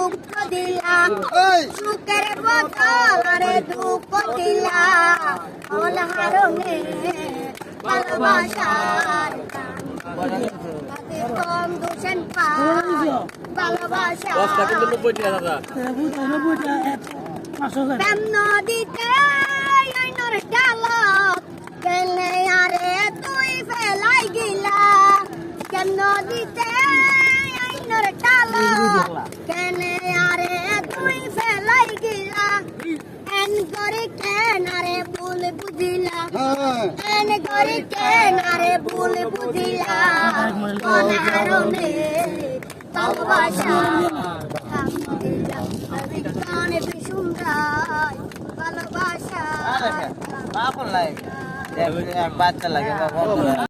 দুঃখ দিলা সুখের বদলে দুঃখ দিলা অনাহারণে ভালোবাসার কম দোষেন পা ভালোবাসা প্রেম নদীতে আইনর ডালত গেলে আরে তুই ফেলাই গিলা কেন নদীতে আইনর ডালত কেনে আরে তুই ফেলাই গিলা এন করে কেনারে ভুল বুঝিলা এন করে কেনারে ভুল বুঝিলা অনাহারণে ভালোবাসা কানে বিশুমরাই ভালোবাসা বাচ্চা লাগে